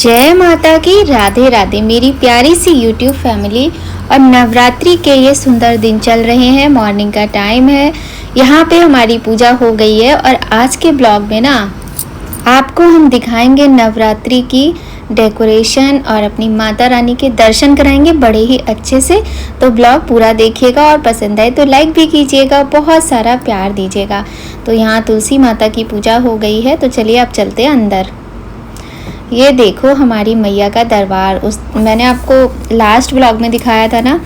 जय माता की, राधे राधे मेरी प्यारी सी यूट्यूब फैमिली। और नवरात्रि के ये सुंदर दिन चल रहे हैं, मॉर्निंग का टाइम है, यहाँ पे हमारी पूजा हो गई है। और आज के ब्लॉग में ना आपको हम दिखाएंगे नवरात्रि की डेकोरेशन और अपनी माता रानी के दर्शन कराएंगे बड़े ही अच्छे से। तो ब्लॉग पूरा देखिएगा और पसंद आए तो लाइक भी कीजिएगा, बहुत सारा प्यार दीजिएगा। तो यहाँ तुलसी माता की पूजा हो गई है, तो चलिए अब चलते हैं अंदर। ये देखो हमारी मैया का दरबार। उस मैंने आपको लास्ट ब्लॉग में दिखाया था ना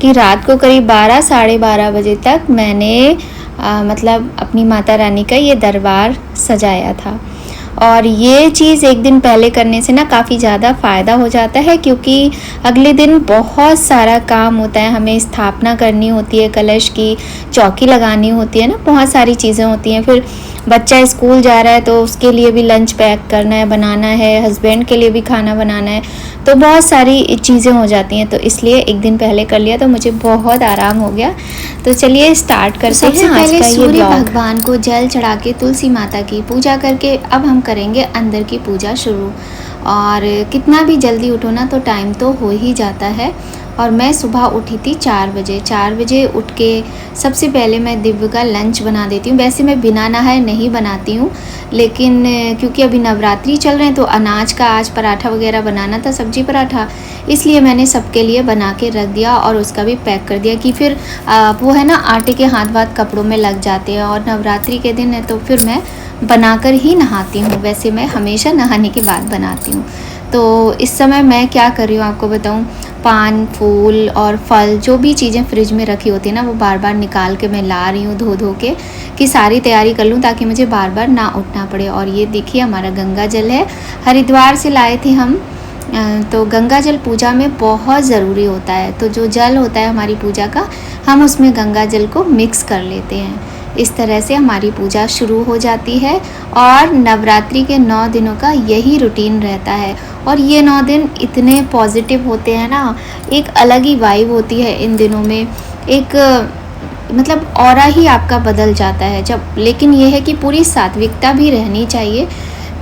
कि रात को करीब 12 साढ़े 12 बजे तक मैंने मतलब अपनी माता रानी का ये दरबार सजाया था। और ये चीज़ एक दिन पहले करने से ना काफ़ी ज़्यादा फ़ायदा हो जाता है, क्योंकि अगले दिन बहुत सारा काम होता है, हमें स्थापना करनी होती है, कलश की चौकी लगानी होती है ना, बहुत सारी चीज़ें होती हैं। फिर बच्चा स्कूल जा रहा है तो उसके लिए भी लंच पैक करना है, बनाना है, हस्बैंड के लिए भी खाना बनाना है, तो बहुत सारी चीज़ें हो जाती हैं। तो इसलिए एक दिन पहले कर लिया तो मुझे बहुत आराम हो गया। तो चलिए स्टार्ट करते हैं। सबसे पहले सूर्य भगवान को जल चढ़ा के तुलसी माता की पूजा करके अब हम करेंगे अंदर की पूजा शुरू। और कितना भी जल्दी उठो ना तो टाइम तो हो ही जाता है। और मैं सुबह उठी थी 4 बजे उठ के सबसे पहले मैं दिव्य का लंच बना देती हूँ। वैसे मैं बिना नहाए नहीं बनाती हूँ, लेकिन क्योंकि अभी नवरात्रि चल रहे हैं तो अनाज का आज पराठा वगैरह बनाना था, सब्जी पराठा, इसलिए मैंने सबके लिए बना के रख दिया और उसका भी पैक कर दिया कि फिर वो है ना आटे के हाथ वाथ कपड़ों में लग जाते हैं। और नवरात्रि के दिन है तो फिर मैं बनाकर ही नहाती हूँ। वैसे मैं हमेशा नहाने के बाद बनाती हूँ। तो इस समय मैं क्या कर रही हूँ आपको बताऊँ, पान फूल और फल जो भी चीज़ें फ्रिज में रखी होती है ना वो बार बार निकाल के मैं ला रही हूँ धो धो के, कि सारी तैयारी कर लूँ ताकि मुझे बार बार ना उठना पड़े। और ये देखिए हमारा गंगा जल है, हरिद्वार से लाए थे हम। तो गंगा जल पूजा में बहुत ज़रूरी होता है। तो जो जल होता है हमारी पूजा का, हम उसमें गंगा जल को मिक्स कर लेते हैं। इस तरह से हमारी पूजा शुरू हो जाती है। और नवरात्रि के 9 दिनों का यही रूटीन रहता है। और ये 9 दिन इतने पॉजिटिव होते हैं ना, एक अलग ही वाइब होती है इन दिनों में, एक मतलब ऑरा ही आपका बदल जाता है जब। लेकिन ये है कि पूरी सात्विकता भी रहनी चाहिए।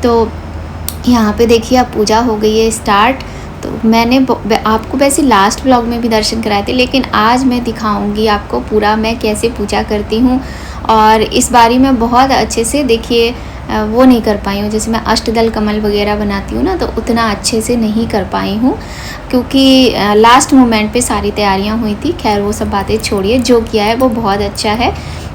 तो यहाँ पे देखिए अब पूजा हो गई है स्टार्ट। तो मैंने आपको वैसे लास्ट ब्लॉग में भी दर्शन कराए थे, लेकिन आज मैं दिखाऊंगी आपको पूरा मैं कैसे पूजा करती हूँ। और इस बारी मैं बहुत अच्छे से देखिए वो नहीं कर पाई हूँ, जैसे मैं अष्टदल कमल वगैरह बनाती हूँ ना तो उतना अच्छे से नहीं कर पाई हूँ, क्योंकि लास्ट मोमेंट पे सारी तैयारियाँ हुई थी। खैर वो सब बातें छोड़िए, जो किया है वो बहुत अच्छा है।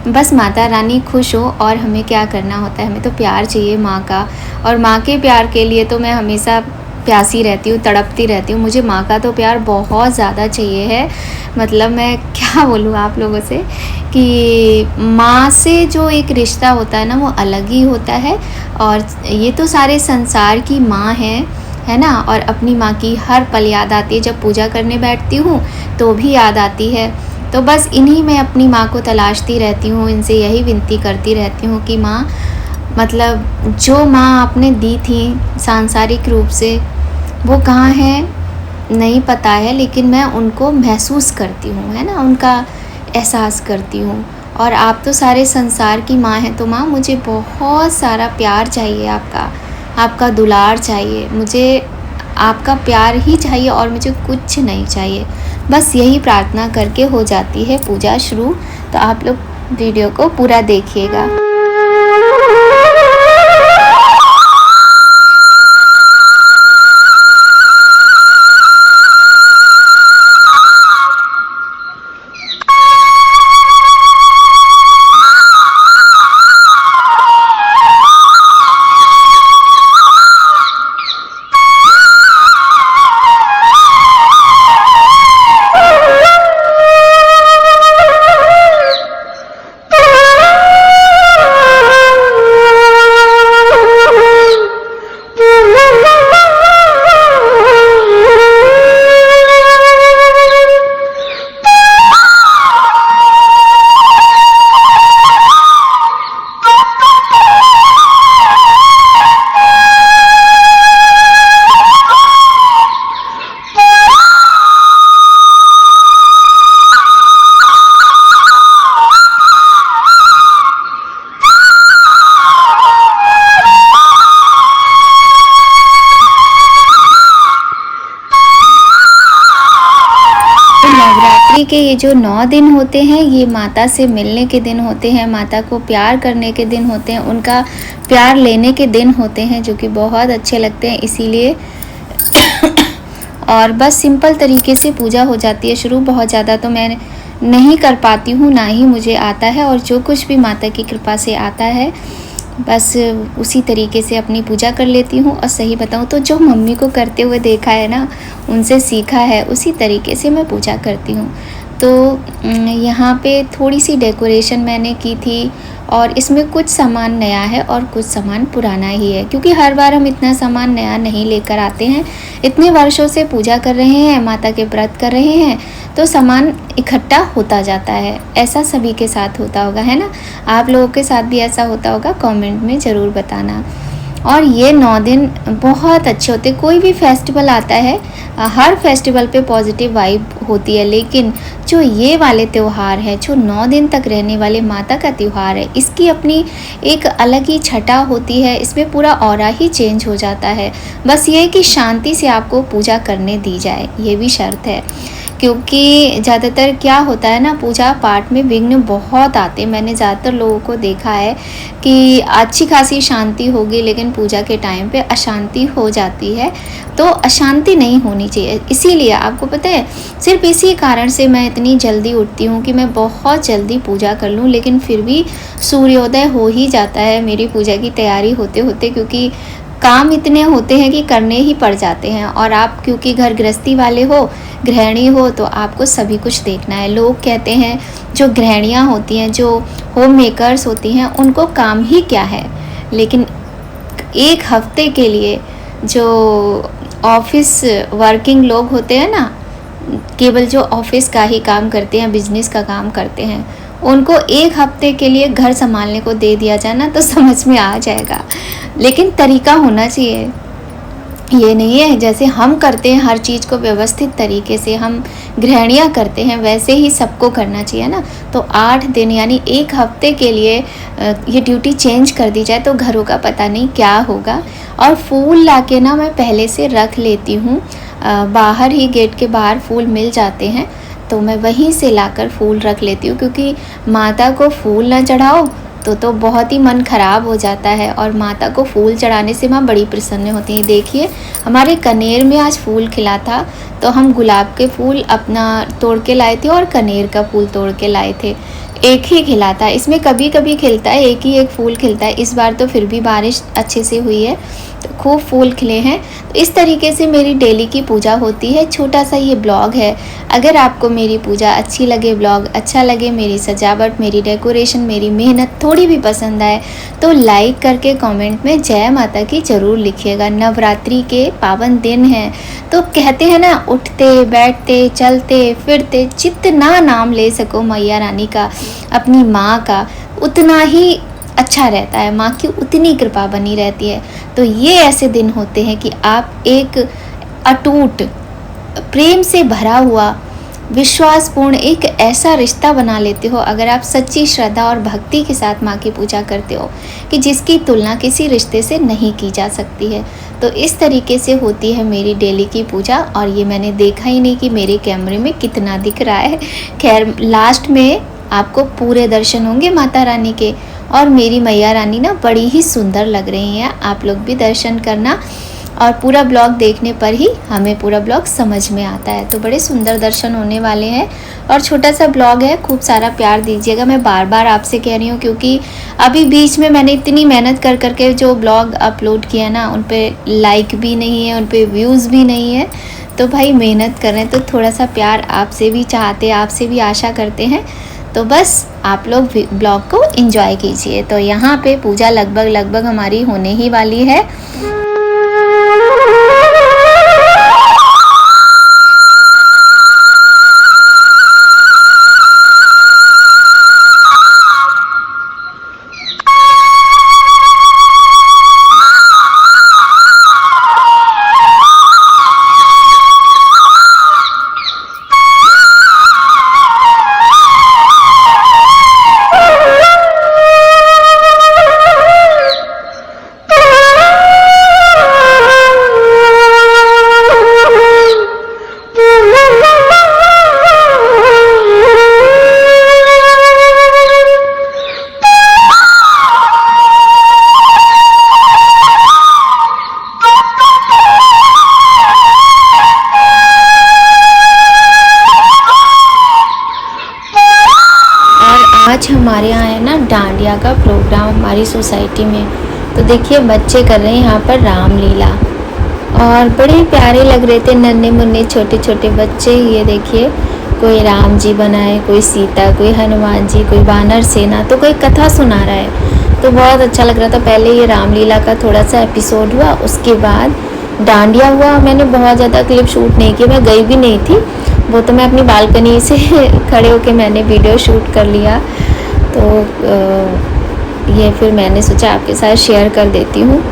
बस माता रानी खुश हो और हमें क्या करना होता है, हमें तो प्यार चाहिए माँ का। और माँ के प्यार के लिए तो मैं हमेशा प्यासी रहती हूँ, तड़पती रहती हूँ। मुझे माँ का तो प्यार बहुत ज़्यादा चाहिए है। मतलब मैं क्या बोलूँ आप लोगों से कि माँ से जो एक रिश्ता होता है ना वो अलग ही होता है। और ये तो सारे संसार की माँ है ना। और अपनी माँ की हर पल याद आती है, जब पूजा करने बैठती हूँ तो भी याद आती है। तो बस इन्हीं में अपनी माँ को तलाशती रहती हूँ, इनसे यही विनती करती रहती हूँ कि माँ, मतलब जो माँ आपने दी थी सांसारिक रूप से वो कहाँ है नहीं पता है, लेकिन मैं उनको महसूस करती हूँ, है ना, उनका एहसास करती हूँ। और आप तो सारे संसार की माँ हैं, तो माँ मुझे बहुत सारा प्यार चाहिए, आपका दुलार चाहिए, मुझे आपका प्यार ही चाहिए और मुझे कुछ नहीं चाहिए। बस यही प्रार्थना करके हो जाती है पूजा शुरू। तो आप लोग वीडियो को पूरा देखिएगा। नवरात्रि के ये जो 9 दिन होते हैं, ये माता से मिलने के दिन होते हैं, माता को प्यार करने के दिन होते हैं, उनका प्यार लेने के दिन होते हैं, जो कि बहुत अच्छे लगते हैं। इसीलिए और बस सिंपल तरीके से पूजा हो जाती है शुरू। बहुत ज़्यादा तो मैं नहीं कर पाती हूँ, ना ही मुझे आता है, और जो कुछ भी माता की कृपा से आता है बस उसी तरीके से अपनी पूजा कर लेती हूँ। और सही बताऊँ तो जो मम्मी को करते हुए देखा है ना, उनसे सीखा है, उसी तरीके से मैं पूजा करती हूँ। तो यहाँ पे थोड़ी सी डेकोरेशन मैंने की थी, और इसमें कुछ सामान नया है और कुछ सामान पुराना ही है, क्योंकि हर बार हम इतना सामान नया नहीं लेकर आते हैं। इतने वर्षों से पूजा कर रहे हैं, माता के व्रत कर रहे हैं, तो सामान इकट्ठा होता जाता है। ऐसा सभी के साथ होता होगा, है ना? आप लोगों के साथ भी ऐसा होता होगा, कमेंट में ज़रूर बताना। और ये 9 दिन बहुत अच्छे होते। कोई भी फेस्टिवल आता है, हर फेस्टिवल पे पॉजिटिव वाइब होती है, लेकिन जो ये वाले त्यौहार है, जो 9 दिन तक रहने वाले माता का त्यौहार है, इसकी अपनी एक अलग ही छटा होती है। इसमें पूरा ऑरा ही चेंज हो जाता है। बस ये कि शांति से आपको पूजा करने दी जाए, ये भी शर्त है। क्योंकि ज़्यादातर क्या होता है ना, पूजा पाठ में विघ्न बहुत आते हैं। मैंने ज़्यादातर लोगों को देखा है कि अच्छी खासी शांति होगी, लेकिन पूजा के टाइम पे अशांति हो जाती है। तो अशांति नहीं होनी चाहिए। इसीलिए आपको पता है, सिर्फ इसी कारण से मैं इतनी जल्दी उठती हूँ कि मैं बहुत जल्दी पूजा कर लूँ, लेकिन फिर भी सूर्योदय हो ही जाता है मेरी पूजा की तैयारी होते होते, क्योंकि काम इतने होते हैं कि करने ही पड़ जाते हैं। और आप क्योंकि घर गृहस्थी वाले हो, गृहिणी हो, तो आपको सभी कुछ देखना है। लोग कहते हैं जो गृहिणियाँ होती हैं, जो होम मेकर्स होती हैं, उनको काम ही क्या है, लेकिन एक हफ्ते के लिए जो ऑफिस वर्किंग लोग होते हैं ना, केवल जो ऑफिस का ही काम करते हैं, बिजनेस का काम करते हैं, उनको एक हफ्ते के लिए घर संभालने को दे दिया जाए ना, तो समझ में आ जाएगा। लेकिन तरीका होना चाहिए। ये नहीं है जैसे हम करते हैं हर चीज़ को व्यवस्थित तरीके से, हम गृहिणियाँ करते हैं, वैसे ही सबको करना चाहिए ना। तो 8 दिन यानी एक हफ्ते के लिए ये ड्यूटी चेंज कर दी जाए तो घरों का पता नहीं क्या होगा। और फूल लाके ना मैं पहले से रख लेती हूँ, बाहर ही गेट के बाहर फूल मिल जाते हैं, तो मैं वहीं से लाकर फूल रख लेती हूँ। क्योंकि माता को फूल ना चढ़ाओ तो बहुत ही मन ख़राब हो जाता है, और माता को फूल चढ़ाने से माँ बड़ी प्रसन्न होती हैं। देखिए हमारे कनेर में आज फूल खिला था, तो हम गुलाब के फूल अपना तोड़ के लाए थे और कनेर का फूल तोड़ के लाए थे। एक ही खिला था, इसमें कभी कभी खिलता है, एक ही एक फूल खिलता है। इस बार तो फिर भी बारिश अच्छे से हुई है, तो खूब फूल खिले हैं। तो इस तरीके से मेरी डेली की पूजा होती है। छोटा सा ये ब्लॉग है। अगर आपको मेरी पूजा अच्छी लगे, ब्लॉग अच्छा लगे, मेरी सजावट, मेरी डेकोरेशन, मेरी मेहनत थोड़ी भी पसंद आए, तो लाइक करके कमेंट में जय माता की ज़रूर लिखिएगा। नवरात्रि के पावन दिन हैं, तो कहते हैं ना, उठते बैठते चलते फिरते जितना नाम ले सको मैया रानी का, अपनी माँ का, उतना ही अच्छा रहता है। माँ की उतनी कृपा बनी रहती है। तो ये ऐसे दिन होते हैं कि आप एक अटूट प्रेम से भरा हुआ विश्वासपूर्ण एक ऐसा रिश्ता बना लेते हो, अगर आप सच्ची श्रद्धा और भक्ति के साथ माँ की पूजा करते हो, कि जिसकी तुलना किसी रिश्ते से नहीं की जा सकती है। तो इस तरीके से होती है मेरी डेली की पूजा। और ये मैंने देखा ही नहीं कि मेरे कैमरे में कितना दिख रहा है। खैर, लास्ट में आपको पूरे दर्शन होंगे माता रानी के, और मेरी मैया रानी ना बड़ी ही सुंदर लग रही हैं। आप लोग भी दर्शन करना, और पूरा ब्लॉग देखने पर ही हमें पूरा ब्लॉग समझ में आता है। तो बड़े सुंदर दर्शन होने वाले हैं। और छोटा सा ब्लॉग है, खूब सारा प्यार दीजिएगा। मैं बार बार आपसे कह रही हूँ, क्योंकि अभी बीच में मैंने इतनी मेहनत कर करके जो ब्लॉग अपलोड किया ना, उन पर लाइक भी नहीं है, उन पर व्यूज़ भी नहीं है। तो भाई मेहनत कर रहे हैं, तो थोड़ा सा प्यार आपसे भी चाहते, आपसे भी आशा करते हैं। तो बस आप लोग ब्लॉग को एंजॉय कीजिए। तो यहाँ पे पूजा लगभग हमारी होने ही वाली है। आज हमारे यहाँ है ना डांडिया का प्रोग्राम हमारी सोसाइटी में। तो देखिए बच्चे कर रहे हैं यहाँ पर रामलीला और बड़े प्यारे लग रहे थे, नन्हे मुन्ने छोटे छोटे बच्चे। ये देखिए कोई राम जी बनाए, कोई सीता, कोई हनुमान जी, कोई वानर सेना, तो कोई कथा सुना रहा है। तो बहुत अच्छा लग रहा था। पहले ये रामलीला का थोड़ा सा एपिसोड हुआ, उसके बाद डांडिया हुआ। मैंने बहुत ज़्यादा क्लिप शूट नहीं की, मैं गई भी नहीं थी, वो तो मैं अपनी बालकनी से खड़े होके मैंने वीडियो शूट कर लिया। तो ये फिर मैंने सोचा आपके साथ शेयर कर देती हूँ।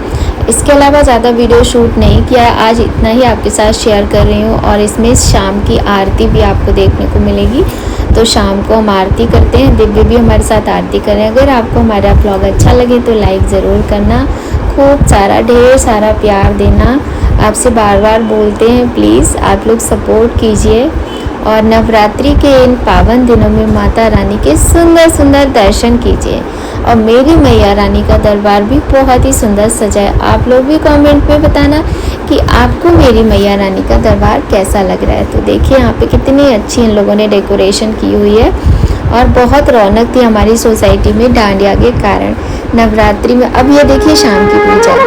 इसके अलावा ज़्यादा वीडियो शूट नहीं किया, आज इतना ही आपके साथ शेयर कर रही हूँ। और इसमें शाम की आरती भी आपको देखने को मिलेगी। तो शाम को हम आरती करते हैं, दिव्य भी हमारे साथ आरती करें। अगर आपको हमारा ब्लॉग अच्छा लगे तो लाइक ज़रूर करना, खूब सारा ढेर सारा प्यार देना। आपसे बार बार बोलते हैं, प्लीज़ आप लोग सपोर्ट कीजिए। और नवरात्रि के इन पावन दिनों में माता रानी के सुंदर सुंदर दर्शन कीजिए। और मेरी मैया रानी का दरबार भी बहुत ही सुंदर सजा है। आप लोग भी कमेंट में बताना कि आपको मेरी मैया रानी का दरबार कैसा लग रहा है। तो देखिए यहाँ पे कितनी अच्छी इन लोगों ने डेकोरेशन की हुई है और बहुत रौनक थी हमारी सोसाइटी में डांडिया के कारण नवरात्रि में। अब ये देखिए शाम की पूजा।